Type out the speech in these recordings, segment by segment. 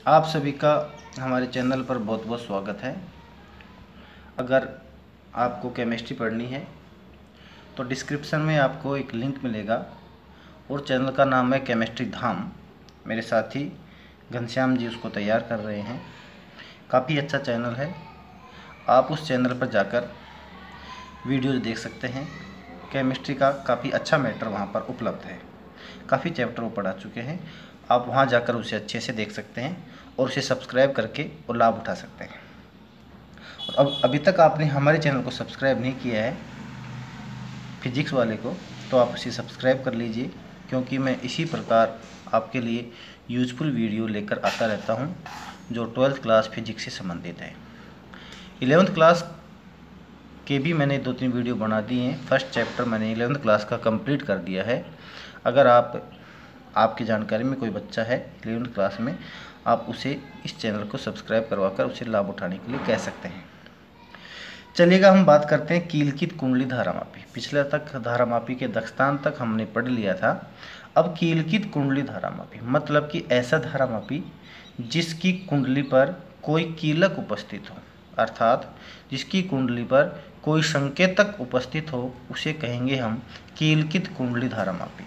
आप सभी का हमारे चैनल पर बहुत बहुत स्वागत है। अगर आपको केमिस्ट्री पढ़नी है तो डिस्क्रिप्शन में आपको एक लिंक मिलेगा और चैनल का नाम है केमिस्ट्री धाम। मेरे साथी घनश्याम जी उसको तैयार कर रहे हैं। काफ़ी अच्छा चैनल है, आप उस चैनल पर जाकर वीडियोज़ देख सकते हैं। केमिस्ट्री का काफ़ी अच्छा मैटर वहाँ पर उपलब्ध है। काफ़ी चैप्टर वो पढ़ा चुके हैं, आप वहाँ जाकर उसे अच्छे से देख सकते हैं और उसे सब्सक्राइब करके और लाभ उठा सकते हैं। और अब अभी तक आपने हमारे चैनल को सब्सक्राइब नहीं किया है फिजिक्स वाले को, तो आप उसे सब्सक्राइब कर लीजिए, क्योंकि मैं इसी प्रकार आपके लिए यूजफुल वीडियो लेकर आता रहता हूं जो 12th क्लास फिजिक्स से संबंधित है। 11th क्लास के भी मैंने 2-3 वीडियो बना दिए हैं। फर्स्ट चैप्टर मैंने 11th क्लास का कंप्लीट कर दिया है। अगर आपकी जानकारी में कोई बच्चा है 11th क्लास में, आप उसे इस चैनल को सब्सक्राइब करवाकर उसे लाभ उठाने के लिए कह सकते हैं। चलिएगा हम बात करते हैं कीलकित कुंडली धारामापी। पिछले तक धारामापी के दक्षतांत तक हमने पढ़ लिया था। अब कीलकित कुंडली धारामापी मतलब कि ऐसा धारामापी जिसकी कुंडली पर कोई कीलक उपस्थित हो, अर्थात जिसकी कुंडली पर कोई संकेतक उपस्थित हो, उसे कहेंगे हम कीलकित कुंडली धारामापी।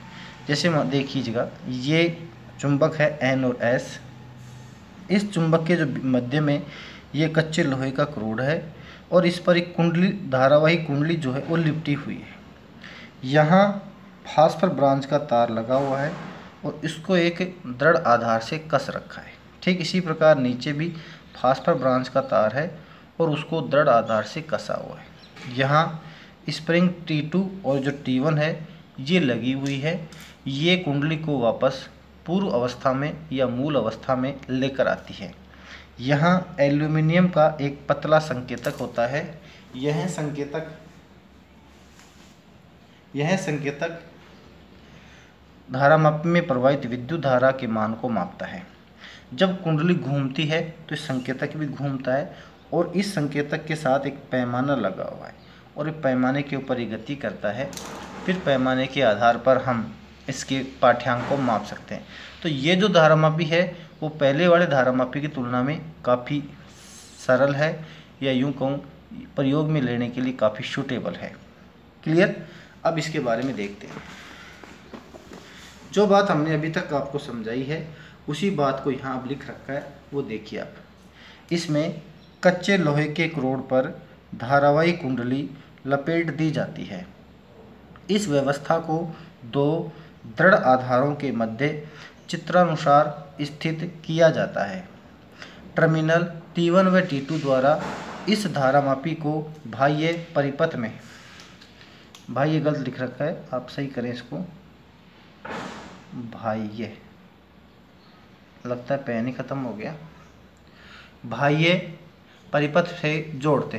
जैसे देखिएगा, ये चुंबक है N और S। इस चुंबक के जो मध्य में ये कच्चे लोहे का क्रोड है और इस पर एक कुंडली, धारावाही कुंडली जो है वो लिपटी हुई है। यहाँ फास्फर ब्रांच का तार लगा हुआ है और इसको एक दृढ़ आधार से कस रखा है। ठीक इसी प्रकार नीचे भी फास्फर ब्रांच का तार है और उसको दृढ़ आधार से कसा हुआ है। यहाँ स्प्रिंग T2 और जो T1 है ये लगी हुई है। ये कुंडली को वापस पूर्व अवस्था में या मूल अवस्था में लेकर आती है। यहाँ एल्यूमिनियम का एक पतला संकेतक होता है। यह संकेतक धारामापी में प्रवाहित विद्युत धारा के मान को मापता है। जब कुंडली घूमती है तो इस संकेतक भी घूमता है और इस संकेतक के साथ एक पैमाना लगा हुआ है और इस पैमाने के ऊपर ये गति करता है। फिर पैमाने के आधार पर हम इसके पाठ्यांक को माप सकते हैं। तो ये जो धारामापी है वो पहले वाले धारामापी की तुलना में काफ़ी सरल है, या यूँ कहूँ प्रयोग में लेने के लिए काफ़ी सूटेबल है। क्लियर? अब इसके बारे में देखते हैं। जो बात हमने अभी तक आपको समझाई है उसी बात को यहाँ अब लिख रखा है, वो देखिए आप। इसमें कच्चे लोहे के क्रोड पर धारावाही कुंडली लपेट दी जाती है। इस व्यवस्था को दो दृढ़ आधारों के मध्य चित्रानुसार स्थित किया जाता है। टर्मिनल T1 व T2 द्वारा इस धारामापी को बाह्य परिपथ में, बाह्य गलत लिख रखा है, आप सही करें इसको, बाह्य लगता है, पेन ही खत्म हो गया, बाह्य परिपथ से जोड़ते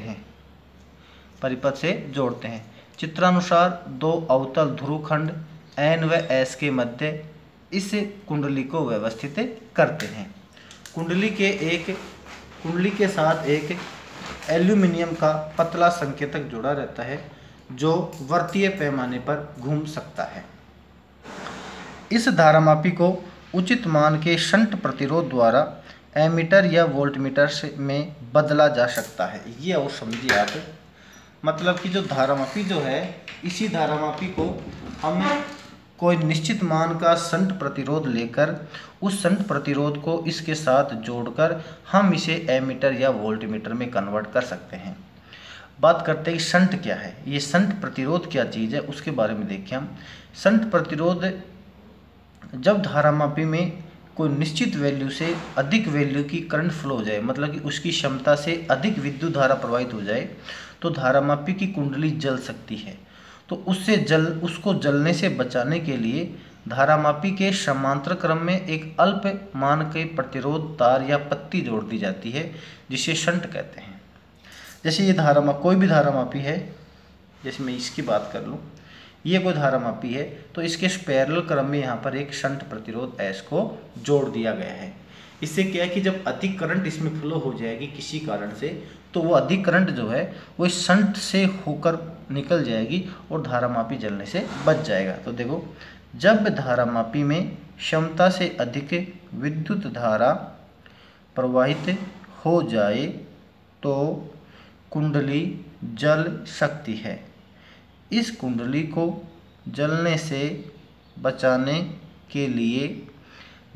हैं। चित्रानुसार दो अवतल ध्रुवखंड N व S के मध्य इस कुंडली को व्यवस्थित करते हैं। कुंडली के साथ एक एल्यूमिनियम का पतला संकेतक जुड़ा रहता है जो वृत्तीय पैमाने पर घूम सकता है। इस धारामापी को उचित मान के शंट प्रतिरोध द्वारा एमीटर या वोल्टमीटर में बदला जा सकता है। ये और समझिए आप, मतलब कि जो धारामापी जो है, इसी धारामापी को हम कोई निश्चित मान का शंट प्रतिरोध लेकर उस शंट प्रतिरोध को इसके साथ जोड़कर हम इसे एमीटर या वोल्टमीटर में कन्वर्ट कर सकते हैं। बात करते हैं कि शंट क्या है, ये शंट प्रतिरोध क्या चीज़ है, उसके बारे में देखिए हम। शंट प्रतिरोध, जब धारामापी में कोई निश्चित वैल्यू से अधिक वैल्यू की करंट फ्लो हो जाए, मतलब कि उसकी क्षमता से अधिक विद्युत धारा प्रवाहित हो जाए, तो धारामापी की कुंडली जल सकती है। तो उसको जलने से बचाने के लिए धारामापी के समांतर क्रम में एक अल्प मान के प्रतिरोध तार या पत्ती जोड़ दी जाती है, जिसे शंट कहते हैं। जैसे ये कोई भी धारामापी है, जैसे मैं इसकी बात कर लूँ, ये कोई धारामापी है, तो इसके पैरेलल क्रम में यहाँ पर एक शंट प्रतिरोध S को जोड़ दिया गया है। इससे क्या है कि जब अधिक करंट इसमें फ्लो हो जाएगी किसी कारण से, तो वो अधिक करंट जो है वो इस शंट से होकर निकल जाएगी और धारामापी जलने से बच जाएगा। तो देखो, जब धारामापी में क्षमता से अधिक विद्युत धारा प्रवाहित हो जाए तो कुंडली जल सकती है। इस कुंडली को जलने से बचाने के लिए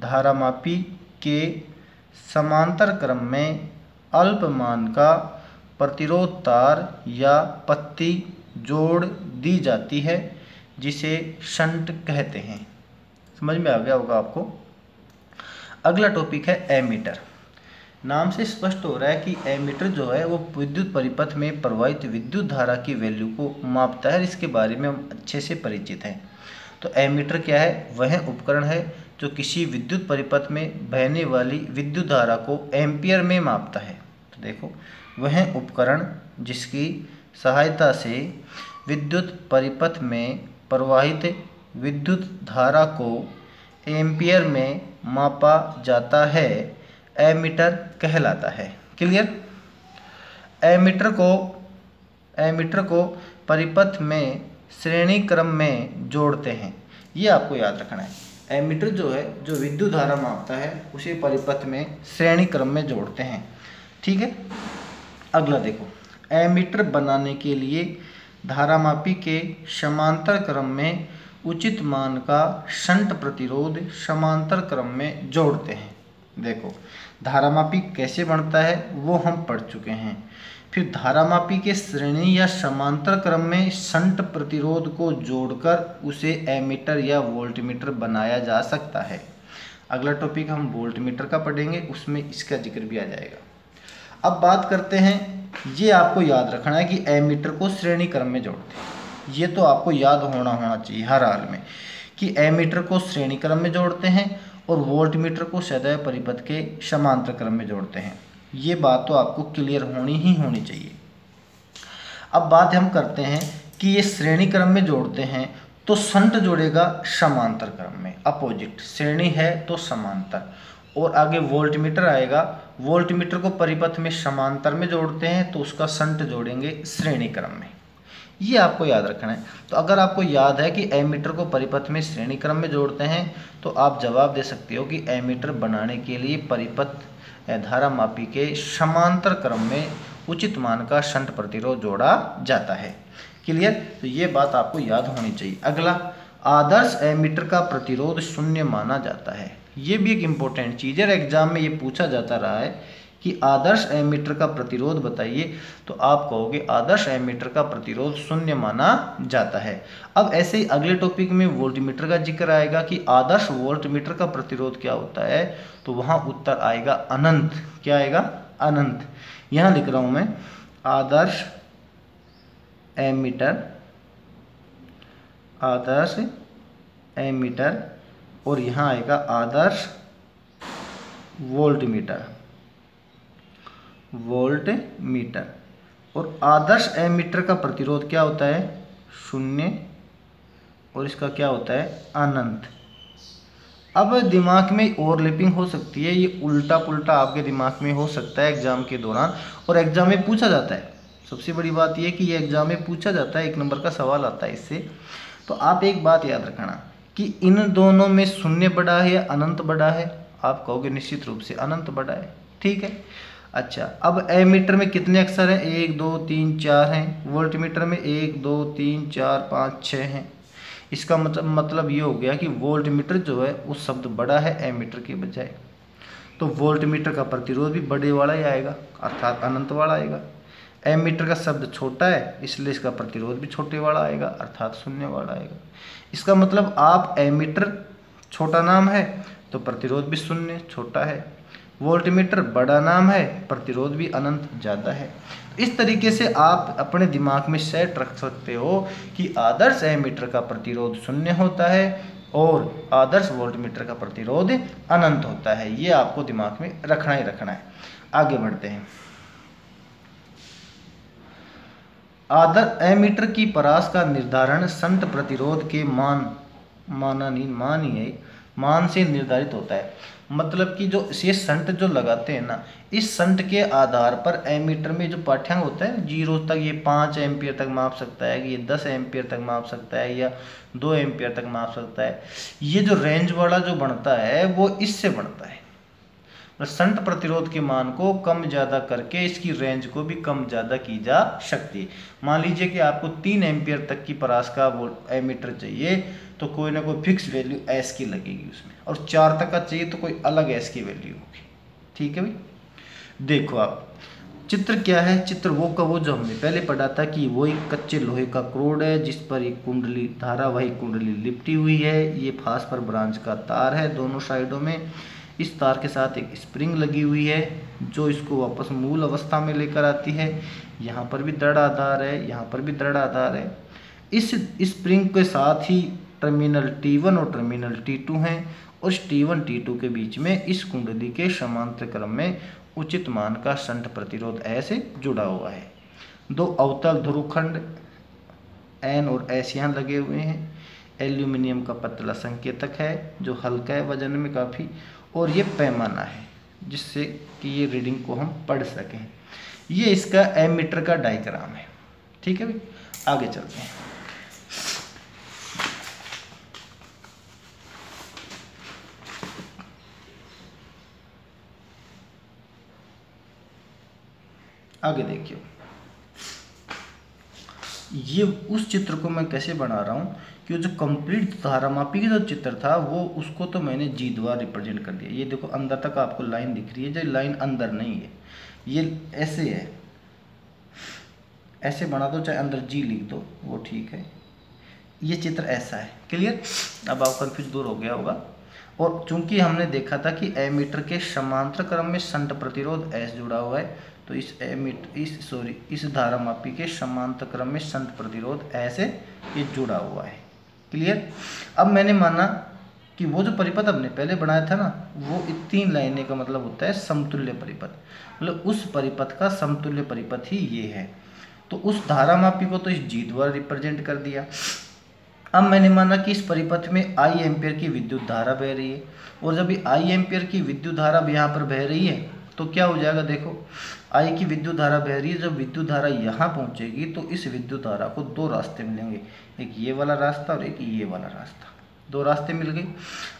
धारामापी के समांतर क्रम में अल्पमान का प्रतिरोध तार या पत्ती जोड़ दी जाती है, जिसे शंट कहते हैं। समझ में आ गया होगा आपको। अगला टॉपिक है एमीटर। नाम से स्पष्ट हो रहा है कि एमीटर जो है वो विद्युत परिपथ में प्रवाहित विद्युत धारा की वैल्यू को मापता है। इसके बारे में हम अच्छे से परिचित हैं। तो एमीटर क्या है? वह उपकरण है जो किसी विद्युत परिपथ में बहने वाली विद्युत धारा को एम्पियर में मापता है। तो देखो, वह उपकरण जिसकी सहायता से विद्युत परिपथ में प्रवाहित विद्युत धारा को एम्पियर में मापा जाता है, एमीटर कहलाता है। क्लियर? एमीटर को परिपथ में श्रेणी क्रम में जोड़ते हैं। ये आपको याद रखना है। एमीटर जो है जो विद्युत धारा मापता है उसे परिपथ में श्रेणी क्रम में जोड़ते हैं। ठीक है। अगला देखो, एमीटर बनाने के लिए धारामापी के समांतर क्रम में उचित मान का शंट प्रतिरोध समांतर क्रम में जोड़ते हैं। देखो, धारामापी कैसे बनता है वो हम पढ़ चुके हैं। फिर धारामापी के श्रेणी या समांतर क्रम में शंट प्रतिरोध को जोड़कर उसे एमीटर या वोल्टमीटर बनाया जा सकता है। अगला टॉपिक हम वोल्टमीटर का पढ़ेंगे, उसमें इसका जिक्र भी आ जाएगा। अब बात करते हैं, ये आपको याद रखना है कि एमीटर को श्रेणी क्रम में जोड़ते हैं। ये तो आपको याद होना चाहिए हर हाल में कि एमीटर को श्रेणी क्रम में जोड़ते हैं और वोल्टमीटर को सदैव परिपथ के समांतर क्रम में जोड़ते हैं। ये बात तो आपको क्लियर होनी चाहिए। अब बात हम करते हैं कि ये श्रेणी क्रम में जोड़ते हैं तो शंट जोड़ेगा समांतर क्रम में, अपोजिट। श्रेणी है तो समांतर, और आगे वोल्टमीटर आएगा। वोल्टमीटर को परिपथ में समांतर में जोड़ते हैं तो उसका शंट जोड़ेंगे श्रेणी क्रम में। ये आपको याद रखना है। तो अगर आपको याद है कि एमीटर को परिपथ में श्रेणी क्रम में जोड़ते हैं तो आप जवाब दे सकते हो कि एमीटर बनाने के लिए परिपथ धारामापी के समांतर क्रम में उचित मान का शंट प्रतिरोध जोड़ा जाता है। क्लियर? तो ये बात आपको याद होनी चाहिए। अगला, आदर्श एमीटर का प्रतिरोध शून्य माना जाता है। ये भी एक इम्पोर्टेंट चीज़ है, एग्जाम में ये पूछा जाता रहा है कि आदर्श एमीटर का प्रतिरोध बताइए, तो आप कहोगे आदर्श एमीटर का प्रतिरोध शून्य माना जाता है। अब ऐसे ही अगले टॉपिक में वोल्टमीटर का जिक्र आएगा कि आदर्श वोल्टमीटर का प्रतिरोध क्या होता है, तो वहाँ उत्तर आएगा अनंत। क्या आएगा? अनंत। यहाँ लिख रहा हूँ मैं, आदर्श एमीटर, और यहाँ आएगा आदर्श वोल्टमीटर। और आदर्श एमीटर का प्रतिरोध क्या होता है? शून्य, और इसका क्या होता है? अनंत। अब दिमाग में ओवरलैपिंग हो सकती है, ये उल्टा पुल्टा आपके दिमाग में हो सकता है एग्जाम के दौरान, और एग्जाम में पूछा जाता है। सबसे बड़ी बात यह कि ये एग्जाम में पूछा जाता है, 1 नंबर का सवाल आता है इससे। तो आप एक बात याद रखना कि इन दोनों में शून्य बड़ा है या अनंत बड़ा है? आप कहोगे निश्चित रूप से अनंत बड़ा है। ठीक है। अच्छा, अब एमीटर में कितने अक्षर हैं? 1 2 3 4 हैं। वोल्टमीटर में 1 2 3 4 5 6 हैं। इसका मतलब ये हो गया कि वोल्टमीटर जो है वो शब्द बड़ा है एमीटर के बजाय, तो वोल्टमीटर का प्रतिरोध भी बड़े वाला ही आएगा, अर्थात अनंत वाला आएगा। एमीटर का शब्द छोटा है इसलिए इसका प्रतिरोध भी छोटे वाला आएगा, अर्थात शून्य वाला आएगा। इसका मतलब आप एमीटर छोटा नाम है तो प्रतिरोध भी शून्य छोटा है, वोल्टमीटर बड़ा नाम है प्रतिरोध भी अनंत ज़्यादा है। इस तरीके से आप अपने दिमाग में सेट रख सकते हो कि आदर्श एमीटर का प्रतिरोध शून्य होता है और आदर्श वोल्टमीटर का प्रतिरोध अनंत होता है। ये आपको दिमाग में रखना ही रखना है। आगे बढ़ते हैं। आदर्श एमीटर की परास का निर्धारण शंट प्रतिरोध के मान से निर्धारित होता है। मतलब कि जो ये शंट जो लगाते हैं ना, इस शंट के आधार पर एमीटर में जो पाठ्यांक होता है 0 तक, ये 5 एम्पियर तक माप सकता है, ये 10 एम्पियर तक माप सकता है, या 2 एम्पियर तक माप सकता है। ये जो रेंज वाला जो बनता है वो इससे बनता है। शंट प्रतिरोध के मान को कम ज़्यादा करके इसकी रेंज को भी कम ज़्यादा की जा सकती है। मान लीजिए कि आपको 3 एम्पियर तक की परास का एमीटर चाहिए तो कोई ना कोई फिक्स वैल्यू एस की लगेगी उसमें, और 4 तक का चाहिए तो कोई अलग एस की वैल्यू होगी। ठीक है भाई, देखो आप चित्र क्या है, चित्र वो का वो जो हमने पहले पढ़ा था कि वो एक कच्चे लोहे का क्रोड है जिस पर एक कुंडली धारावाही कुंडली लिपटी हुई है। ये फास्फर ब्रांच का तार है दोनों साइडों में। इस तार के साथ एक स्प्रिंग लगी हुई है जो इसको वापस मूल अवस्था में लेकर आती है। यहाँ पर भी दृढ़ आधार है, यहाँ पर भी दृढ़ आधार है। इस स्प्रिंग के साथ ही टर्मिनल T1 और टर्मिनल T2 हैं, और इस T1 T2 के बीच में इस कुंडली के समांतर क्रम में उचित मान का शंट प्रतिरोध ऐसे जुड़ा हुआ है। 2 अवतल ध्रुवखंड N और S यहाँ लगे हुए हैं। एल्यूमिनियम का पतला संकेतक है जो हल्का है वजन में काफ़ी, और ये पैमाना है जिससे कि ये रीडिंग को हम पढ़ सकें। ये इसका एमीटर का डायग्राम है। ठीक है भाई, आगे चलते हैं। आगे देखिए, ये उस चित्र को मैं कैसे बना रहा हूँ कि जो कंप्लीट धारामापी का जो चित्र था वो उसको तो मैंने जी द्वारा रिप्रेजेंट कर दिया। ये देखो अंदर तक आपको लाइन दिख रही है, जो लाइन अंदर नहीं है, ये ऐसे है, ऐसे बना दो, चाहे अंदर जी लिख दो वो ठीक है। ये चित्र ऐसा है, क्लियर। अब आप कन्फ्यूज दूर हो गया होगा। और चूंकि हमने देखा था कि एमीटर के समांतर क्रम में शंट प्रतिरोध एस जुड़ा हुआ है, तो इस धारामापी के समांतर क्रम में शंट प्रतिरोध ऐसे ये जुड़ा हुआ है, क्लियर। अब मैंने माना कि वो जो परिपथ हमने पहले बनाया था ना, वो 3 लाइनें का मतलब होता है समतुल्य परिपथ, मतलब उस परिपथ का समतुल्य परिपथ ही ये है। तो उस धारामापी को तो इस जी द्वारा रिप्रेजेंट कर दिया। अब मैंने माना कि इस परिपथ में आई एम्पियर की विद्युत धारा बह रही है, और जब ये आई एम्पियर की विद्युत धारा यहाँ पर बह रही है तो क्या हो जाएगा, देखो आई की विद्युत धारा बह रही है, जब विद्युत धारा यहाँ पहुँचेगी तो इस विद्युत धारा को 2 रास्ते मिलेंगे, एक ये वाला रास्ता और एक ये वाला रास्ता, 2 रास्ते मिल गए।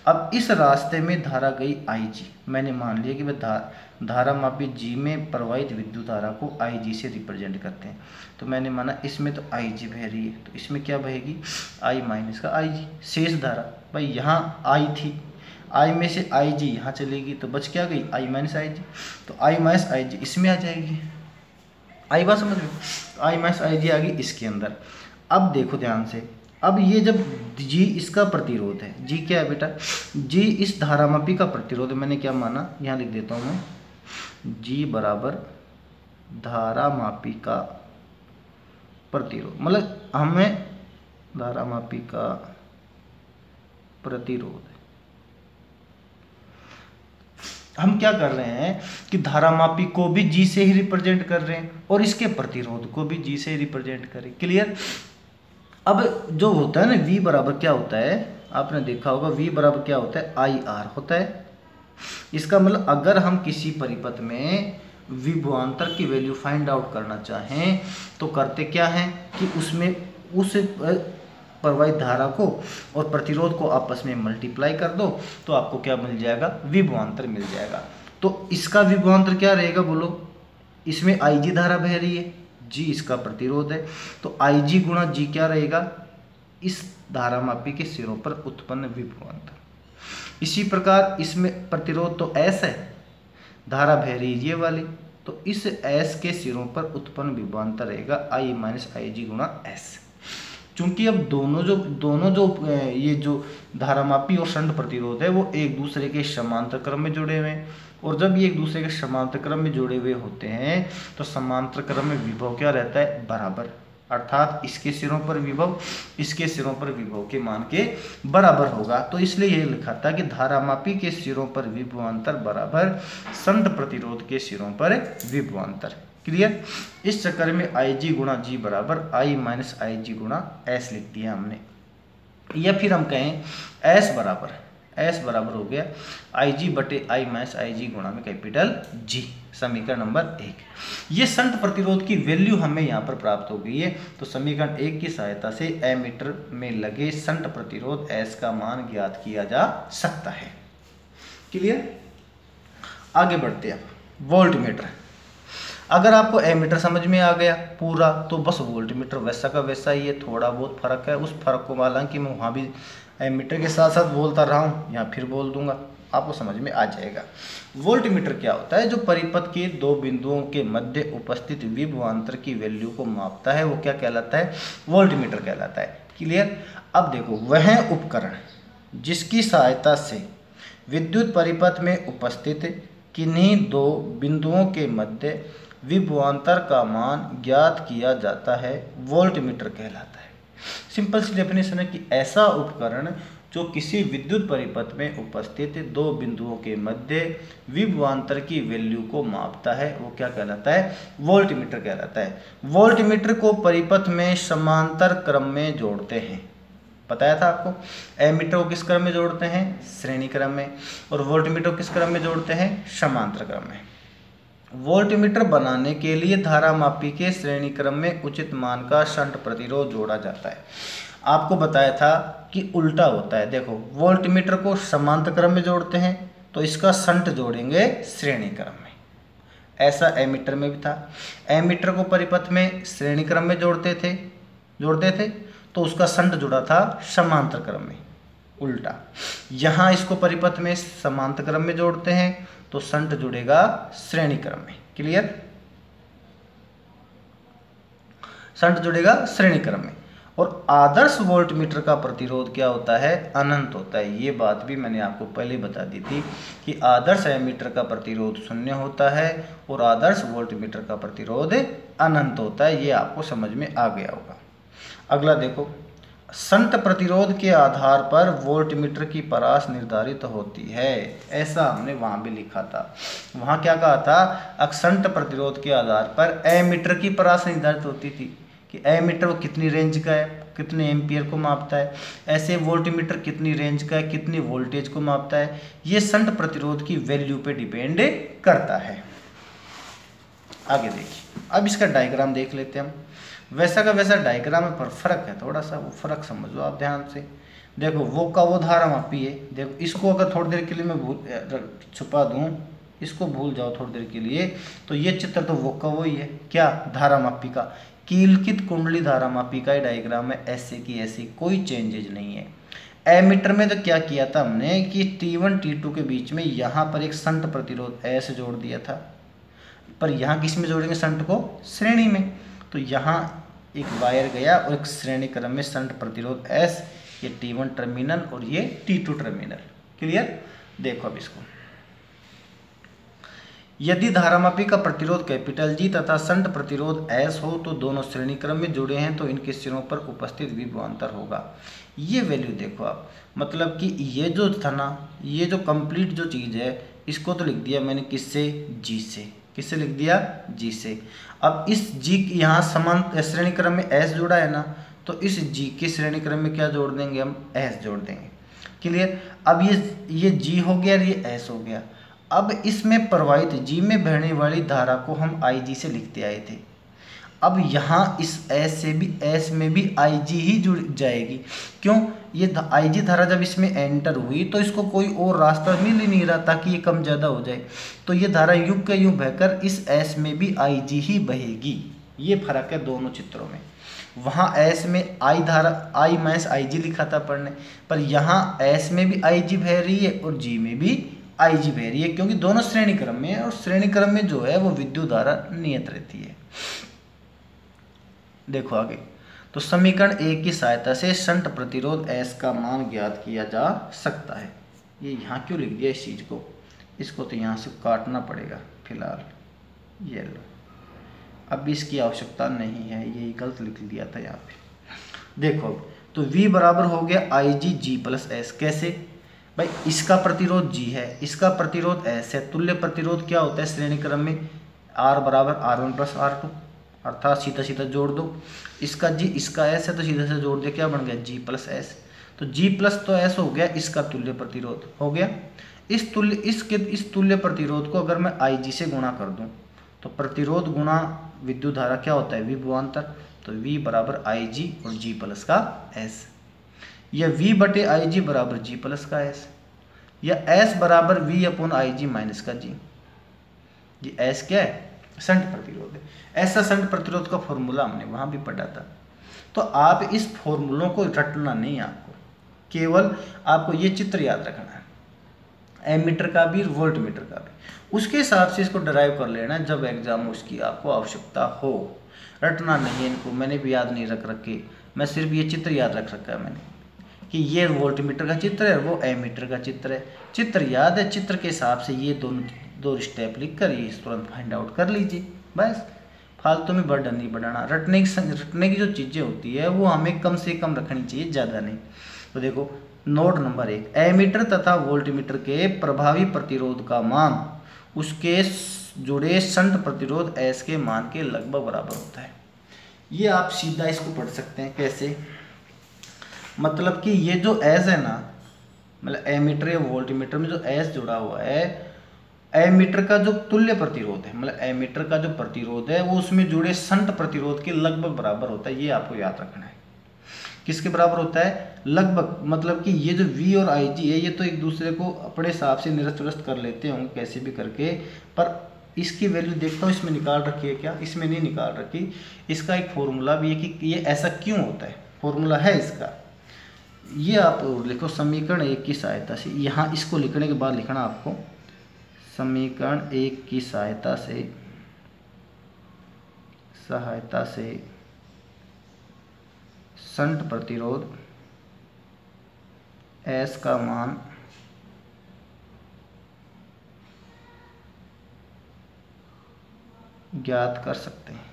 अब इस रास्ते में धारा गई आई जी। मैंने मान लिया कि वह धारामापी जी में प्रवाहित विद्युत धारा को आई जी से रिप्रेजेंट करते हैं। तो मैंने माना इसमें तो आई जी बह रही है, तो इसमें क्या बहेगी, आई माइनस का आई जी। शेष धारा भाई यहाँ आई थी, आई में से आई जी यहाँ चलेगी तो बच क्या गई, आई माइनस आई जी। तो आई माइनस आई जी इसमें आ जाएगी, आई बात समझ लो, आई माइनस आई जी आ गई इसके अंदर। अब देखो ध्यान से, अब ये जब जी इसका प्रतिरोध है, जी क्या है बेटा, जी इस धारामापी का प्रतिरोध, मैंने क्या माना यहाँ लिख देता हूँ मैं, जी बराबर धारामापी का प्रतिरोध, मतलब हमें धारामापी का प्रतिरोध, हम क्या कर रहे हैं कि धारामापी को भी जी से ही रिप्रेजेंट कर रहे हैं और इसके प्रतिरोध को भी जी से ही रिप्रेजेंट करें, क्लियर। अब जो होता है ना V बराबर क्या होता है, आपने देखा होगा V बराबर क्या होता है, IR होता है। इसका मतलब अगर हम किसी परिपथ में विभवांतर की वैल्यू फाइंड आउट करना चाहें तो करते क्या हैं कि उसमें उस प्रवाहित धारा को और प्रतिरोध को आपस में मल्टीप्लाई कर दो तो आपको क्या मिल जाएगा, विभवांतर मिल जाएगा। तो इसका विभवांतर क्या रहेगा बोलो, इसमें IG धारा बह रही है, जी इसका प्रतिरोध है, तो IG गुणा जी क्या रहेगा, इस धारामापी के सिरों पर उत्पन्न विभवांतर। इसी प्रकार इसमें प्रतिरोध तो S है, धारा बह रही है ये वाली, तो इस S के सिरों पर उत्पन्न विभवांतर रहेगा I माइनस IG गुणा S। चूंकि अब दोनों जो ये जो धारामापी और शंट प्रतिरोध है वो एक दूसरे के समांतर क्रम में जुड़े हुए हैं, और जब ये एक दूसरे के समांतर क्रम में जुड़े हुए होते हैं तो समांतर क्रम में विभव क्या रहता है, बराबर, अर्थात इसके सिरों पर विभव इसके सिरों पर विभव के मान के बराबर होगा। तो इसलिए ये लिखा था कि धारामापी के सिरों पर विभवांतर बराबर शंट प्रतिरोध के सिरों पर विभवांतर, क्लियर। इस चक्कर में IG गुणा जी बराबर I माइनस IG गुणा S लिख दिया हमने, या फिर हम कहें S बराबर हो गया IG बटे I माइनस IG गुणा में कैपिटल G, समीकरण नंबर 1। ये शंट प्रतिरोध की वैल्यू हमें यहाँ पर प्राप्त हो गई है। तो समीकरण 1 की सहायता से एमीटर में लगे शंट प्रतिरोध S का मान ज्ञात किया जा सकता है, क्लियर। आगे बढ़ते हैं अब वोल्ट मीटर। अगर आपको एमीटर समझ में आ गया पूरा तो बस वोल्ट मीटर वैसा का वैसा ही है, थोड़ा बहुत फर्क है। उस फर्क को हालांकि मैं वहाँ भी एमीटर के साथ साथ बोलता रहा हूँ, यहाँ फिर बोल दूंगा, आपको समझ में आ जाएगा। वोल्ट मीटर क्या होता है? जो परिपथ के दो बिंदुओं के मध्य उपस्थित विभवांतर की वैल्यू को मापता है वो क्या कहलाता है? वोल्ट मीटर कहलाता है। क्लियर? अब देखो, वह उपकरण जिसकी सहायता से विद्युत परिपथ में उपस्थित किन्हीं दो बिंदुओं के मध्य विभवांतर का मान ज्ञात किया जाता है वोल्ट मीटर कहलाता है। सिंपल सी डेफिनेशन है कि ऐसा उपकरण जो किसी विद्युत परिपथ में उपस्थित दो बिंदुओं के मध्य विभवांतर की वैल्यू को मापता है वो क्या कहलाता है? वोल्ट मीटर कहलाता है। वोल्ट मीटर को परिपथ में समांतर क्रम में जोड़ते हैं। बताया था आपको, एमीटर को किस क्रम में जोड़ते हैं? श्रेणी क्रम में। और वोल्ट मीटर को किस क्रम में जोड़ते हैं? समांतर क्रम में। वोल्ट मीटर बनाने के लिए धारामापी के श्रेणी क्रम में उचित मान का शंट प्रतिरोध जोड़ा जाता है। आपको बताया था कि उल्टा होता है। देखो, वोल्ट मीटर को समांतर क्रम में जोड़ते हैं तो इसका शंट जोड़ेंगे श्रेणी क्रम में। ऐसा एमीटर में भी था। एमीटर को परिपथ में श्रेणी क्रम में जोड़ते थे तो उसका शंट जुड़ा था समांतर क्रम में। उल्टा यहाँ इसको परिपथ में समांतर क्रम में जोड़ते हैं तो शंट जुड़ेगा श्रेणी क्रम में। क्लियर? शंट जुड़ेगा श्रेणी क्रम में। और आदर्श वोल्ट मीटर का प्रतिरोध क्या होता है? अनंत होता है। ये बात भी मैंने आपको पहले बता दी थी कि आदर्श एमीटर का प्रतिरोध 0 होता है और आदर्श वोल्ट मीटर का प्रतिरोध अनंत होता है। ये आपको समझ में आ गया होगा। अगला देखो, शंट प्रतिरोध के आधार पर वोल्ट मीटर की परास निर्धारित होती है। ऐसा हमने वहाँ भी लिखा था। वहाँ क्या कहा था? शंट प्रतिरोध के आधार पर एमीटर की परास निर्धारित होती थी कि एमीटर वो कितनी रेंज का है, कितने एम्पियर को मापता है। ऐसे वोल्ट मीटर कितनी रेंज का है, कितनी वोल्टेज को मापता है। ये शंट प्रतिरोध की वैल्यू पे डिपेंड करता है। आगे देखिए, अब इसका डायग्राम देख लेते हैं हम। वैसा का वैसा डायग्राम है पर फर्क है थोड़ा सा, वो फर्क समझो आप ध्यान से। देखो, वो का वो धारामापी है। देखो, इसको अगर थोड़ी देर के लिए मैं छुपा दूं, इसको भूल जाओ थोड़ी देर के लिए, तो ये चित्र तो वो का वही है। क्या? धारामापी का। कीलकित कुंडली धारामापी का डायग्राम है, ऐसे की ऐसी, कोई चेंजेज नहीं है। एमीटर में तो क्या किया था हमने कि T1 T2 के बीच में यहाँ पर एक शंट प्रतिरोध S जोड़ दिया था, पर यहाँ किस में जोड़ेंगे शंट को? श्रेणी में। तो यहाँ एक वायर गया और एक श्रेणी क्रम में शंट प्रतिरोध S, ये T1 टर्मिनल और ये T2 टर्मिनल। क्लियर? देखो अब इसको, यदि धारामापी का प्रतिरोध कैपिटल G तथा शंट प्रतिरोध S हो तो दोनों श्रेणी क्रम में जुड़े हैं तो इनके सिरों पर उपस्थित विभवांतर होगा। ये वैल्यू देखो आप, मतलब कि ये जो था ना, ये जो कंप्लीट जो चीज़ है, इसको तो लिख दिया मैंने किससे? G से। किससे लिख दिया? G से। अब इस G यहाँ समान श्रेणी क्रम में S जुड़ा है ना, तो इस G के श्रेणी क्रम में क्या जोड़ देंगे हम? S जोड़ देंगे। क्लियर? अब ये G हो गया और ये S हो गया। अब इसमें प्रवाहित G में बहने वाली धारा को हम IG से लिखते आए थे। अब यहाँ इस S में भी IG ही जुड़ जाएगी। क्यों? ये IG धारा जब इसमें एंटर हुई तो इसको कोई और रास्ता मिल ही नहीं रहा ताकि ये कम ज़्यादा हो जाए, तो ये धारा यूं के यूं बहकर इस S में भी IG ही बहेगी। ये फर्क है दोनों चित्रों में। वहाँ S में I धारा I माइनस IG लिखा था पढ़ने, पर यहाँ S में भी IG बह रही है और G में भी IG बह रही है, क्योंकि दोनों श्रेणी क्रम में है और श्रेणी क्रम में जो है वो विद्युत धारा नियत रहती है। देखो आगे, तो समीकरण 1 की सहायता से शंट प्रतिरोध S का मान ज्ञात किया जा सकता है। ये यहाँ क्यों लिख दिया इस चीज़ को? इसको तो यहाँ से काटना पड़ेगा फिलहाल। ये लो, अब इसकी आवश्यकता नहीं है, यही गलत लिख दिया था यहाँ पे। देखो, तो V बराबर हो गया IG G प्लस S। कैसे भाई? इसका प्रतिरोध G है, इसका प्रतिरोध S है। तुल्य प्रतिरोध क्या होता है श्रेणी क्रम में? R बराबर R1 प्लस R2, अर्थात सीधा सीधा जोड़ दो। इसका G इसका S है तो सीधा से जोड़ दिया, क्या बन गया? G plus S। तो G प्लस तो S हो गया, इसका तुल्य प्रतिरोध हो गया। इस तुल्य प्रतिरोध को अगर मैं IG से गुणा कर दूं तो प्रतिरोध गुणा विद्युत धारा क्या होता है? विभवांतर। तो V बराबर IG और G प्लस का S, या V बटे IG बराबर G प्लस का S, या S बराबर V अपॉन IG माइनस का G। ये एस क्या है, संट प्रतिरोध है। ऐसा संट प्रतिरोध का फॉर्मूला हमने वहाँ भी पढ़ा था। तो आप इस फॉर्मूलों को रटना नहीं, आपको केवल आपको ये चित्र याद रखना है, एमीटर का भी वोल्ट मीटर का भी, उसके हिसाब से इसको डराइव कर लेना जब एग्जाम उसकी आपको आवश्यकता हो। रटना नहीं है इनको, मैंने भी याद नहीं रख रखे, मैं सिर्फ ये चित्र याद रख रखा है मैंने कि ये वोल्ट मीटर का चित्र है, वो एमीटर का चित्र है। चित्र याद है, चित्र के हिसाब से ये दो स्टेप लिख कर ये तुरंत फाइंड आउट कर लीजिए। बस फालतू में बर्डन नहीं बढ़ाना। रटने की जो चीज़ें होती है वो हमें कम से कम रखनी चाहिए, ज़्यादा नहीं। तो देखो नोट नंबर 1, एमीटर तथा वोल्टमीटर के प्रभावी प्रतिरोध का मान उसके जुड़े शंट प्रतिरोध एस के मान के लगभग बराबर होता है। ये आप सीधा इसको पढ़ सकते हैं कैसे, मतलब कि ये जो एस है ना, मतलब एमीटर या वोल्टमीटर में जो एस जुड़ा हुआ है, एमीटर का जो तुल्य प्रतिरोध है, मतलब एमीटर का जो प्रतिरोध है वो उसमें जुड़े शंट प्रतिरोध के लगभग बराबर होता है। ये आपको याद रखना है। किसके बराबर होता है? लगभग, मतलब कि ये जो V और IG है ये तो एक दूसरे को अपने हिसाब से निरस्त उरस्त कर लेते होंगे कैसे भी करके, पर इसकी वैल्यू देखता हूँ इसमें निकाल रखी है क्या, इसमें नहीं निकाल रखी। इसका एक फॉर्मूला भी है कि ये ऐसा क्यों होता है, फॉर्मूला है इसका। ये आप लिखो समीकरण 1 की सहायता से। यहाँ इसको लिखने के बाद लिखना आपको समीकरण 1 की सहायता से शंट प्रतिरोध S का मान ज्ञात कर सकते हैं।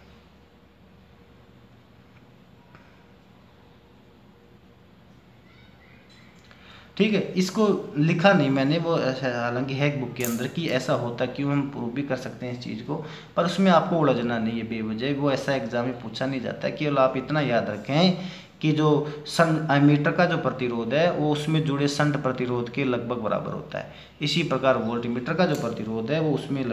ठीक है, इसको लिखा नहीं मैंने, वो हालांकि है बुक के अंदर कि ऐसा होता क्यों, हम प्रूव भी कर सकते हैं इस चीज़ को, पर उसमें आपको उलझना नहीं है बेवजह। वो ऐसा एग्जाम में पूछा नहीं जाता है। केवल आप इतना याद रखें कि जो एमीटर का जो प्रतिरोध है वो उसमें जुड़े शंट प्रतिरोध के लगभग बराबर होता है। इसी प्रकार वोल्टमीटर का जो प्रतिरोध है वो उसमें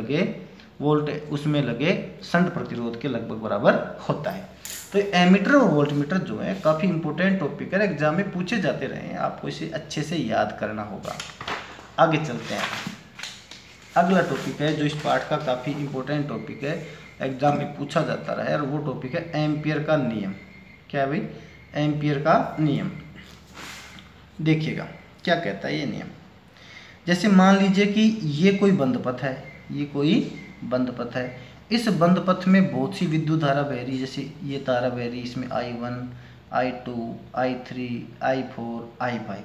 लगे शंट प्रतिरोध के लगभग बराबर होता है। तो एमीटर और वोल्टमीटर जो है काफ़ी इंपॉर्टेंट टॉपिक है, एग्जाम में पूछे जाते रहे हैं, आपको इसे अच्छे से याद करना होगा। आगे चलते हैं। अगला टॉपिक है जो इस पार्ट का काफ़ी इंपॉर्टेंट टॉपिक है, एग्जाम में पूछा जाता रहा है, और वो टॉपिक है एम्पियर का नियम। क्या भाई? एम्पियर का नियम। देखिएगा क्या कहता है ये नियम। जैसे मान लीजिए कि ये कोई बंद पथ है, इस बंद पथ में बहुत सी विद्युत धारा बह रही है। जैसे ये धारा बह रही है, इसमें I1, I2, I3, I4, I5,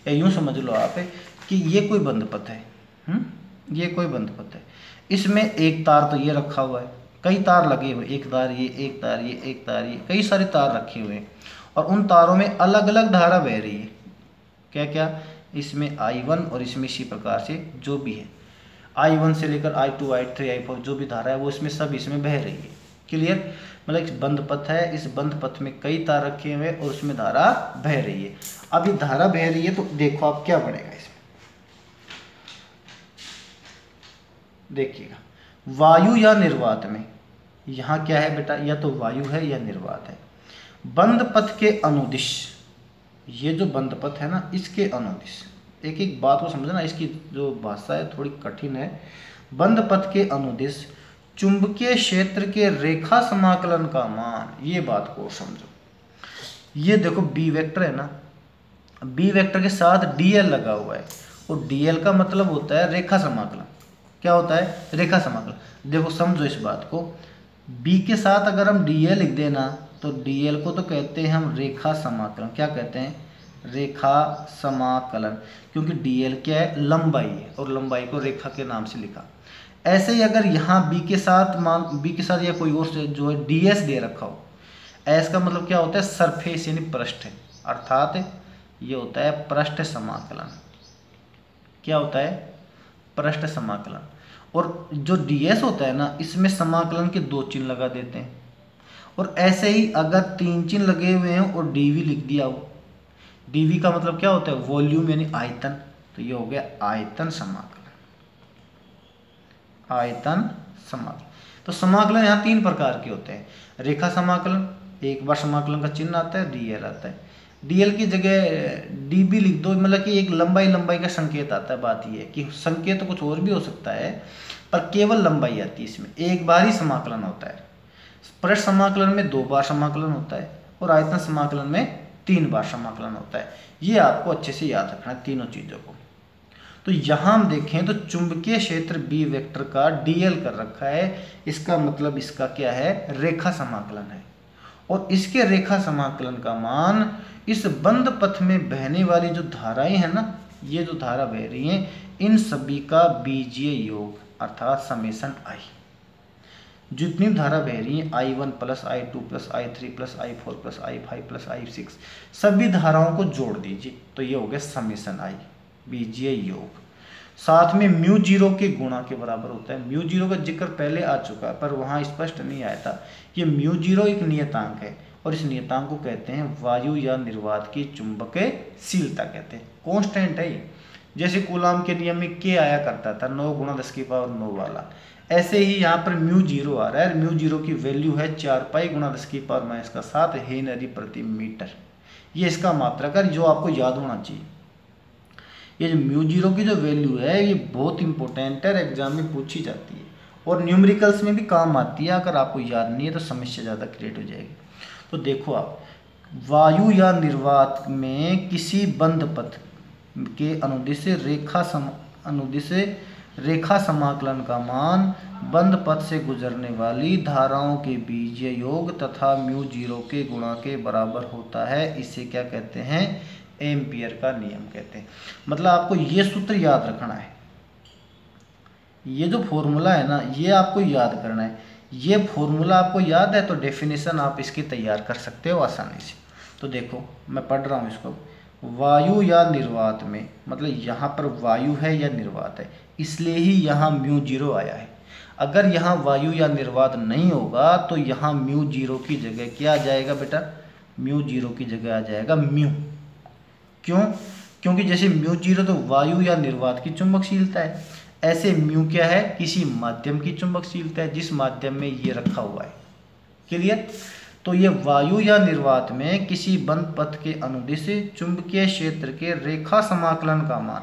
या यूँ समझ लो आप कि ये कोई बंद पथ है। ये कोई बंद पथ है, इसमें एक तार तो ये रखा हुआ है, कई तार लगे हुए, एक तार ये, एक तार ये, एक तार ये, कई सारे तार रखे हुए हैं, और उन तारों में अलग अलग धारा बह रही है। क्या क्या? इसमें I1 और इसमें इसी प्रकार से जो भी है I1 से लेकर I2, I3, I4 जो भी धारा है वो इसमें बह रही है। क्लियर? मतलब एक बंद पथ है, इस बंद पथ में कई तार रखे हुए और उसमें धारा बह रही है। अब ये धारा बह रही है तो देखो आप क्या बनेगा इसमें, देखिएगा वायु या निर्वात में। यहाँ क्या है बेटा? या तो वायु है या निर्वात है। बंद पथ के अनुदिश, ये जो बंद पथ है ना इसके अनुदिश, एक एक बात को समझना, इसकी जो भाषा है थोड़ी कठिन है। बंद पथ के अनुदिश चुंबकीय क्षेत्र के रेखा समाकलन का मान, ये बात को समझो। ये देखो बी वेक्टर है ना, बी वेक्टर के साथ dl लगा हुआ है, और dl का मतलब होता है रेखा समाकलन। क्या होता है? रेखा समाकलन। देखो समझो इस बात को, b के साथ अगर हम dl लिख देना तो dl को तो कहते हैं हम रेखा समाकलन। क्या कहते हैं? रेखा समाकलन, क्योंकि dl क्या है? लंबाई है, और लंबाई को रेखा के नाम से लिखा। ऐसे ही अगर यहाँ b के साथ या कोई और जो है ds दे रखा हो, s का मतलब क्या होता है? सरफेस यानी पृष्ठ है, अर्थात ये होता है पृष्ठ समाकलन। क्या होता है? पृष्ठ समाकलन। और जो ds होता है ना इसमें समाकलन के 2 चिन्ह लगा देते हैं, और ऐसे ही अगर 3 चिन्ह लगे हुए हैं और dv लिख दिया हो, dv का मतलब क्या होता है? वॉल्यूम यानी आयतन, तो ये हो गया आयतन समाकलन। आयतन समाकलन। तो समाकलन यहाँ 3 प्रकार के होते हैं। रेखा समाकलन, एक बार समाकलन का चिन्ह आता है, dl आता है, dl की जगह db लिख दो, मतलब कि एक लंबाई का संकेत आता है। बात ये है कि संकेत तो कुछ और भी हो सकता है, पर केवल लंबाई आती है इसमें, एक बार ही समाकलन होता है। पृष्ठ समाकलन में 2 बार समाकलन होता है और आयतन समाकलन में 3 बार समाकलन होता है। ये आपको अच्छे से याद रखना है तीनों चीज़ों को। तो यहाँ हम देखें तो चुंबकीय क्षेत्र बी वेक्टर का डीएल कर रखा है, इसका मतलब इसका क्या है, रेखा समाकलन है। और इसके रेखा समाकलन का मान इस बंद पथ में बहने वाली जो धाराएं हैं ना, ये जो धारा बह रही हैं, इन सभी का बीजीय योग अर्थात समेशन आई। जितनी धारा बह रही है I1 plus I2 plus I3 plus I4 plus I5 plus I6 सभी धाराओं को जोड़ दीजिए तो ये हो गया समेशन आई, बीजीय योग। साथ में म्यू जीरो के गुणा के बराबर होता है। म्यू जीरो का जिक्र पहले आ चुका है पर वहाँ स्पष्ट नहीं आया था। ये म्यू जीरो एक नियतांक है और इस नियतांक को कहते हैं वायु या निर्वात की चुंबकशीलता कहते हैं। कांस्टेंट है ये, जैसे कूलाम के नियम में के आया करता था 9 × 10⁻9 वाला, ऐसे ही यहाँ पर म्यू जीरो आ रहा है। म्यू जीरो की वैल्यू है 4 पाई × 10⁻⁷ हेनरी प्रति मीटर। ये इसका मात्रक है जो आपको याद होना चाहिए। ये जो म्यू जीरो की जो वैल्यू है ये बहुत इंपॉर्टेंट है, एग्जाम में पूछी जाती है और न्यूमेरिकल्स में भी काम आती है। अगर आपको याद नहीं है तो समस्या ज़्यादा क्रिएट हो जाएगी। तो देखो आप, वायु या निर्वात में किसी बंद पथ के अनुदिश रेखा समाकलन का मान बंद पथ से गुजरने वाली धाराओं के बीजीय योग तथा म्यू जीरो के गुणा के बराबर होता है। इसे क्या कहते हैं, एम्पियर का नियम कहते हैं। मतलब आपको ये सूत्र याद रखना है, ये जो फॉर्मूला है ना ये आपको याद करना है। ये फॉर्मूला आपको याद है तो डेफिनेशन आप इसकी तैयार कर सकते हो आसानी से। तो देखो मैं पढ़ रहा हूँ इसको, वायु या निर्वात में, मतलब यहाँ पर वायु है या निर्वात है इसलिए ही यहाँ म्यू जीरो आया है। अगर यहाँ वायु या निर्वात नहीं होगा तो यहाँ म्यू जीरो की जगह क्या आ जाएगा बेटा, म्यू जीरो की जगह आ जाएगा म्यू। क्यों? क्योंकि जैसे म्यू जीरो तो वायु या निर्वात की चुंबकशीलता है, ऐसे म्यू क्या है, किसी माध्यम की चुंबकशीलता है जिस माध्यम में ये रखा हुआ है। क्लियर? तो ये वायु या निर्वात में किसी बंद पथ के अनुदिश चुंबकीय क्षेत्र के रेखा समाकलन का मान,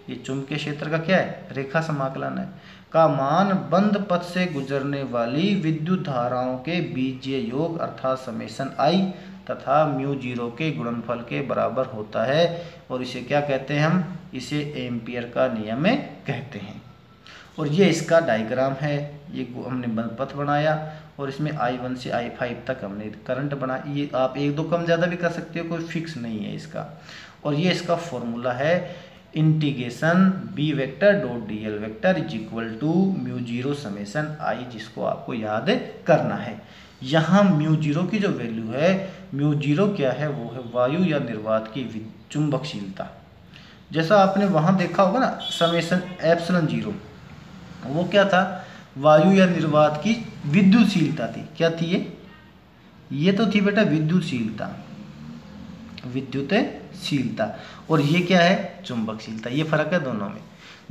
ये चुंबकीय क्षेत्र का क्या है, रेखा समाकलन है, का मान बंद पथ से गुजरने वाली विद्युत धाराओं के बीजीय योग अर्थात समेशन आई तथा म्यू जीरो के गुणनफल के बराबर होता है। और इसे क्या कहते हैं हम, इसे एम्पियर का नियम कहते हैं। और ये इसका डायग्राम है, ये हमने बंद पथ बनाया और इसमें I1 से I5 तक हमने करंट बना। ये आप 1-2 कम ज़्यादा भी कर सकते हो, कोई फिक्स नहीं है इसका। और ये इसका फॉर्मूला है integration B vector dot D L vector is equal to mu zero summation I, जिसको आपको याद करना है। यहाँ म्यू जीरो की जो वैल्यू है, म्यू जीरो क्या है, वो है वायु या निर्वात की चुंबकशीलता। जैसा आपने वहाँ देखा होगा ना समेशन एप्सिलॉन जीरो, वो क्या था, वायु या निर्वात की विद्युतशीलता थी। क्या थी ये तो थी बेटा विद्युतशीलता, विद्युतशीलता। और ये क्या है, चुंबकशीलता। ये फर्क है दोनों में,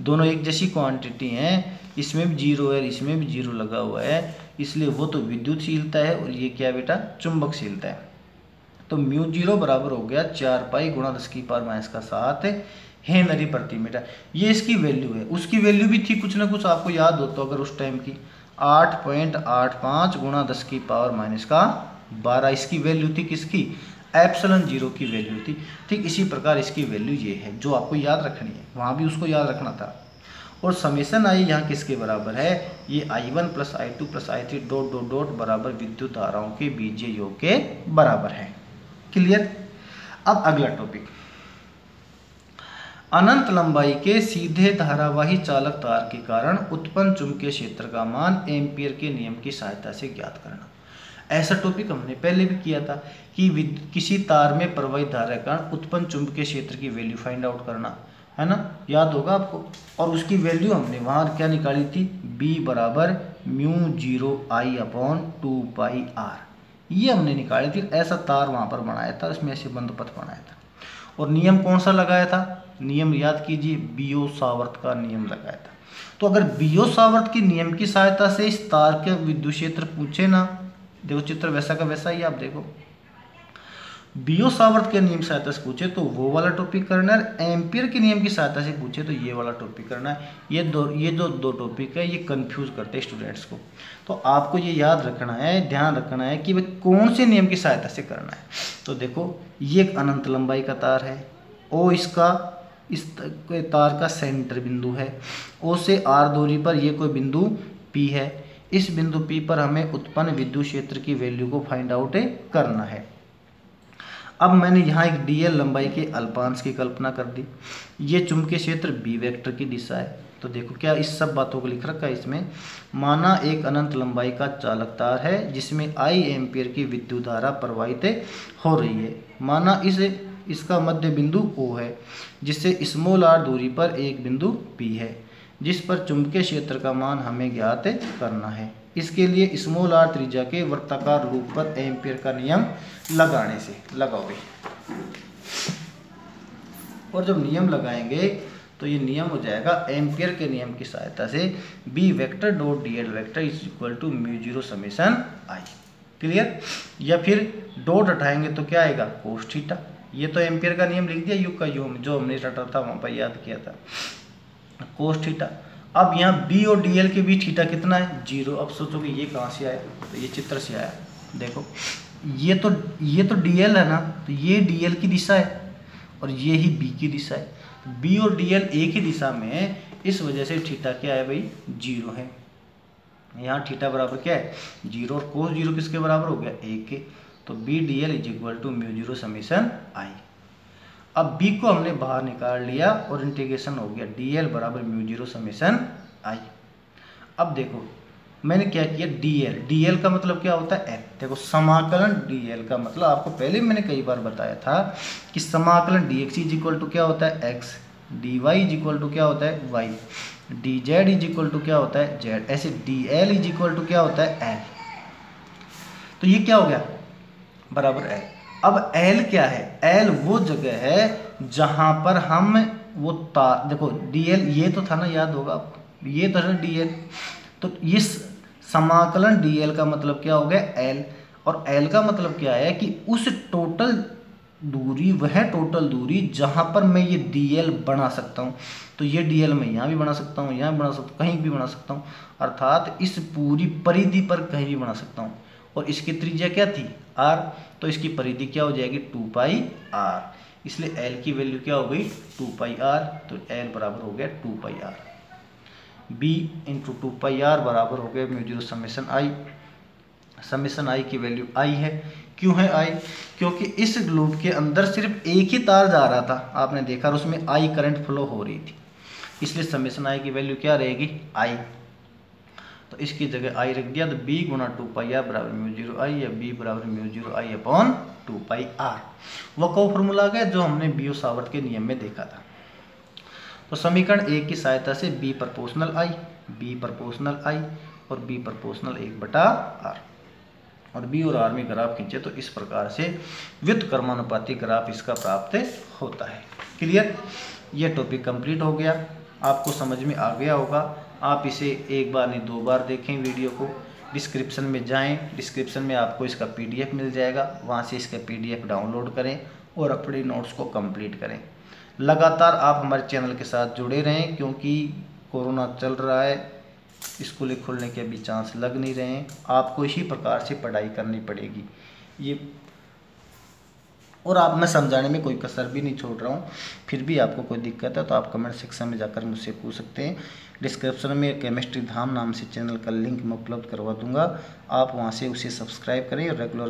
दोनों एक जैसी क्वांटिटी हैं। इसमें भी जीरो है, इसमें भी जीरो लगा हुआ है, इसलिए वो तो विद्युतशीलता है और ये क्या है बेटा, चुंबकशीलता है। तो म्यू जीरो बराबर हो गया 4 पाई × 10⁻⁷ हेनरी प्रति मीटर। ये इसकी वैल्यू है। उसकी वैल्यू भी थी कुछ ना कुछ आपको याद हो तो, अगर उस टाइम की 8.85 × 10⁻12 इसकी वैल्यू थी। किसकी, एप्सिलॉन जीरो की वैल्यू थी। ठीक इसी प्रकार इसकी वैल्यू ये है जो आपको याद रखनी है, वहाँ भी उसको याद रखना था। और समेशन आई यहाँ किसके बराबर है, ये I1 + I2 + I3 dot dot dot बराबर विद्युत धाराओं के बीजीय योग के बराबर है। क्लियर? अब अगला टॉपिक, अनंत लंबाई के सीधे धारावाही चालक तार के कारण उत्पन्न चुंबकीय क्षेत्र का मान एम्पियर के नियम की सहायता से ज्ञात करना। ऐसा टॉपिक हमने पहले भी किया था कि किसी तार में प्रवाहित धारा के कारण उत्पन्न चुंबकीय क्षेत्र की वैल्यू फाइंड आउट करना, है ना, याद होगा आपको। और उसकी वैल्यू हमने वहाँ क्या निकाली थी, B बराबर μ0I/2πr, ये हमने निकाली थी। ऐसा तार वहाँ पर बनाया था, उसमें ऐसे बंद पथ बनाया था। और नियम कौन सा लगाया था, नियम याद कीजिए, बियो-सावर्त का नियम लगाया था। तो अगर बियो-सावर्त के नियम की सहायता से इस तार के विद्युत क्षेत्र पूछे ना, देखो चित्र वैसा का वैसा ही आप देखो, बियो सावर्त के नियम की सहायता से पूछे तो वो वाला टॉपिक करना है, एम्पियर के नियम की सहायता से पूछे तो ये वाला टॉपिक करना है। ये जो दो टॉपिक है ये कंफ्यूज करते हैं स्टूडेंट्स को। तो आपको ये याद रखना है, ध्यान रखना है कि भाई कौन से नियम की सहायता से करना है। तो देखो ये एक अनंत लंबाई का तार है, ओ इसका इस तार का सेंटर बिंदु है, ओ से आर दूरी पर ये कोई बिंदु P है। इस बिंदु P पर हमें उत्पन्न विद्युत क्षेत्र की वैल्यू को फाइंड आउट करना है। अब मैंने यहाँ एक dl लंबाई के अल्पांश की कल्पना कर दी। ये चुंबकीय क्षेत्र B वेक्टर की दिशा है। तो देखो क्या इस सब बातों को लिख रखा है इसमें। माना एक अनंत लंबाई का चालक तार है जिसमें I एम्पियर की विद्युत धारा प्रवाहित हो रही है। माना इसका मध्य बिंदु O है जिससे स्मॉल r दूरी पर एक बिंदु P है जिस पर चुंबकीय क्षेत्र का मान हमें ज्ञात करना है। इसके लिए स्मॉल r त्रिज्या के वृत्ताकार रूप पर एम्पियर का नियम लगाने से लगाओगे। और जब नियम लगाएंगे तो ये नियम हो जाएगा एम्पियर के नियम की सहायता से B vector dot dl vector is equal to mu 0 summation I। Clear. या फिर डॉट हटाएंगे तो क्या आएगा कोस थीटा। ये तो एम्पियर का नियम लिख दिया, यू का यू जो हमने रटा था वहाँ पर याद किया था, कोस थीटा। अब यहाँ B और dl के बीच थीटा कितना है 0। अब सोचोगे ये कहाँ से आया, तो ये चित्र से आया। देखो ये तो dl है ना, तो ये dl की दिशा है और ये ही B की दिशा है। B और dl एक ही दिशा में है, इस वजह से थीटा क्या है भाई 0 है। यहाँ थीटा बराबर क्या है 0 और कोस 0 किसके बराबर हो गया 1 के। तो B dl is equal to mu 0 summation I। अब B को हमने बाहर निकाल लिया और इंटीग्रेशन हो गया dl बराबर म्यू 0 समेशन I। अब देखो मैंने क्या किया dl का मतलब क्या होता है L। देखो समाकलन dl का मतलब आपको पहले मैंने कई बार बताया था कि समाकलन dx इज इक्वल टू क्या होता है x, dy is equal to क्या होता है y, dz is equal to क्या होता है z, ऐसे dl इज इक्वल टू क्या होता है L। तो ये क्या हो गया बराबर L। अब L क्या है, L वो जगह है जहां पर हम वो तार, देखो dl ये तो था ना, याद होगा ये तो है dl, तो ये समाकलन dl का मतलब क्या हो गया L। और L का मतलब क्या है कि उस टोटल दूरी, वह टोटल दूरी जहां पर मैं ये dl बना सकता हूं। तो ये dl मैं यहाँ भी बना सकता हूँ, यहाँ बना सकता हूँ, कहीं भी बना सकता हूँ, अर्थात इस पूरी परिधि पर कहीं भी बना सकता हूँ। और इसकी त्रिज्या क्या थी r, तो इसकी परिधि क्या हो जाएगी 2πr, इसलिए L की वैल्यू क्या हो गई 2πr। तो L बराबर हो गया 2πr। B इंटू 2πr बराबर हो गया mu 0 summation I। Summation I की वैल्यू I है। क्यों है I, क्योंकि इस लूप के अंदर सिर्फ एक ही तार जा रहा था, आपने देखा, और उसमें I करंट फ्लो हो रही थी, इसलिए समेशन I की वैल्यू क्या रहेगी I। तो इसकी जगह I रख दिया, तो B गुना 2πr बराबर म्यू 0 I, या B बराबर म्यू 0 I अपॉन 2πr। वह को फॉर्मूला गया जो हमने बियो सावर्त के नियम में देखा था। तो समीकरण 1 की सहायता से B proportional I, B proportional I और B प्रोपोर्शनल 1/r, और B और R में ग्राफ खींचे तो इस प्रकार से व्युत्क्रमानुपाती ग्राफ इसका प्राप्त होता है। क्लियर। यह टॉपिक कंप्लीट हो गया, आपको समझ में आ गया होगा। आप इसे एक बार नहीं 2 बार देखें वीडियो को। डिस्क्रिप्शन में जाएं, डिस्क्रिप्शन में आपको इसका PDF मिल जाएगा, वहाँ से इसका PDF डाउनलोड करें और अपने नोट्स को कंप्लीट करें। लगातार आप हमारे चैनल के साथ जुड़े रहें, क्योंकि कोरोना चल रहा है, स्कूलें खुलने के अभी चांस लग नहीं रहे हैं, आपको इसी प्रकार से पढ़ाई करनी पड़ेगी ये। और आप मैं समझाने में कोई कसर भी नहीं छोड़ रहा हूँ। फिर भी आपको कोई दिक्कत है तो आप कमेंट सेक्शन में जाकर मुझसे पूछ सकते हैं। डिस्क्रिप्शन में केमिस्ट्री धाम नाम से चैनल का लिंक मैं उपलब्ध करवा दूंगा, आप वहाँ से उसे सब्सक्राइब करें और रेगुलर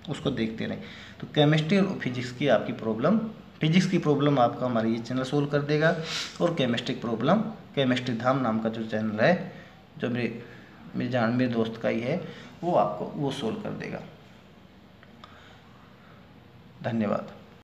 उसको देखते रहें। तो केमिस्ट्री और फिजिक्स की आपकी प्रॉब्लम, फिजिक्स की प्रॉब्लम आपका हमारा ये चैनल सोल्व कर देगा, और केमिस्ट्री प्रॉब्लम केमिस्ट्री धाम नाम का जो चैनल है, जो मेरे दोस्त का ही है, वो आपको वो सोल्व कर देगा। धन्यवाद।